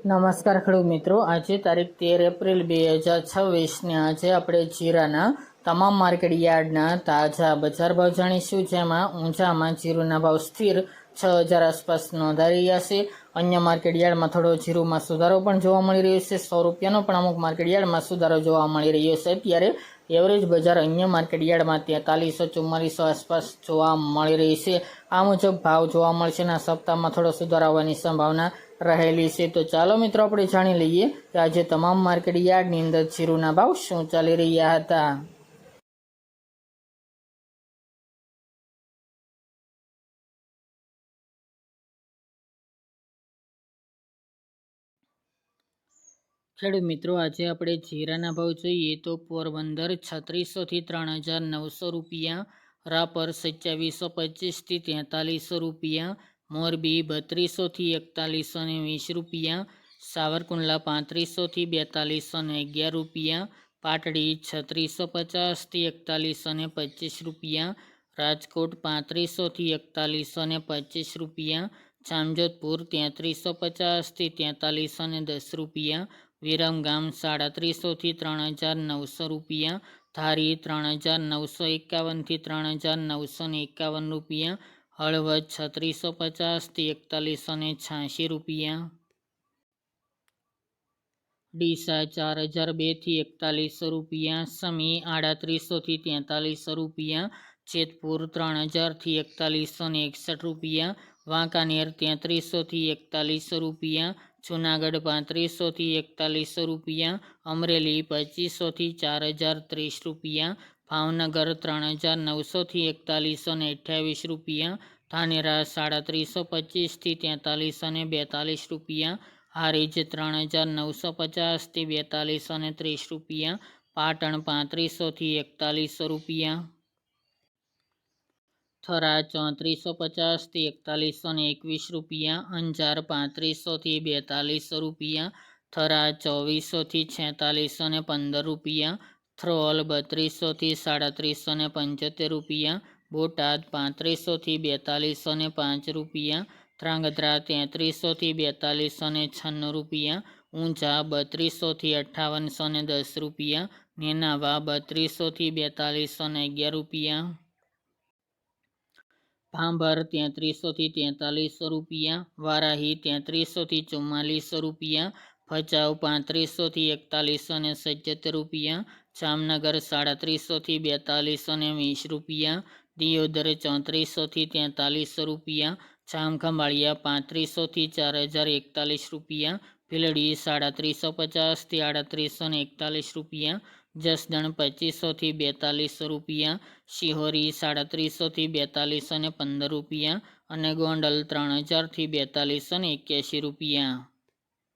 નમસ્કાર ખેડૂત મિત્રો, આજે તારીખ 13 એપ્રિલ 2026 આજે આપણે જીરાના તમામ માર્કેટ યાર્ડના તાજા બજાર ભાવ જાણીશું, જેમાં ઊંઝામાં જીરુના ભાવ સ્થિર 6,000 આસપાસ નોંધાઈ રહ્યા છે। અન્ય માર્કેટ યાર્ડમાં થોડો જીરુમાં સુધારો પણ જોવા મળી રહ્યો છે। 100 રૂપિયાનો પણ અમુક માર્કેટ યાર્ડમાં સુધારો જોવા મળી રહ્યો છે। ત્યારે એવરેજ બજાર અન્ય માર્કેટ યાર્ડમાં 4300-4400 આસપાસ જોવા મળી રહી છે। આ મુજબ ભાવ જોવા મળશે અને આ સપ્તાહમાં થોડો સુધારો આવવાની સંભાવના રહેલી છે। તો ચાલો મિત્રો, આપણે જાણી લઈએ કે આજે તમામ માર્કેટ યાર્ડની અંદર જીરુના ભાવ શું ચાલી રહ્યા હતા। ખેડૂત મિત્રો, આજે આપણે જીરાના ભાવ જોઈએ તો પોરબંદર 3600 થી 3900 રૂપિયા, રાપર 2725 થી 4300 રૂપિયા, મોરબી 3200 થી 4120 રૂપિયા, સાવરકુંડલા 3500 થી 4211 રૂપિયા, પાટડી 3650 થી 4125 રૂપિયા, રાજકોટ 3500 થી 4125 રૂપિયા, જામજોધપુર 3350 થી 4310 રૂપિયા, વિરમગામ 3700 થી 3900 રૂપિયા, ધારી 3951 થી 3951 રૂપિયા, હળવદ 3650 થી 4186 રૂપિયા, ડીસા 4002 થી 4100 રૂપિયા, સમી 3800 થી 4300 રૂપિયા, જેતપુર 3000 થી 4161 રૂપિયા, વાંકાનેર 3300 થી 4100 રૂપિયા, જુનાગઢ 3500 થી 4100 રૂપિયા, અમરેલી 2500 થી 4030 રૂપિયા, ભાવનગર 3900 થી 4128 રૂપિયા, ધાનેરા 3725 થી 4342 રૂપિયા, હારીજ 3950 થી 4230 રૂપિયા, પાટણ 3500 થી 4100 રૂપિયા, થરા 3450 થી 4121 રૂપિયા, અંજાર 3500 થી 4200 રૂપિયા, થરા 2400 થી 4615 રૂપિયા, થ્રોલ 3200 થી 3775 રૂપિયા, બોટાદ 3500 થી 4205 રૂપિયા, ધ્રાંગધ્રા 3300 થી 4296 રૂપિયા, ઊંઝા 3200 થી 5810 રૂપિયા, નેનાવા 3200 થી 4211 રૂપિયા, ભાંભર 3300 થી 4300 રૂપિયા, વારાહી 3300 થી 4400 રૂપિયા, ભચાઉ 3500 થી 4177 રૂપિયા, જામનગર 3700 થી 4220 રૂપિયા, દિયોદર 3400 થી 4300 રૂપિયા, જામખંભાળિયા 3500 થી 4041 રૂપિયા, ભીલડી 3750 થી 3841 રૂપિયા, જસદણ 2500 થી 4200 રૂપિયા, શિહોરી 3700 થી 4215 રૂપિયા અને ગોંડલ 3000 થી 4281 રૂપિયા।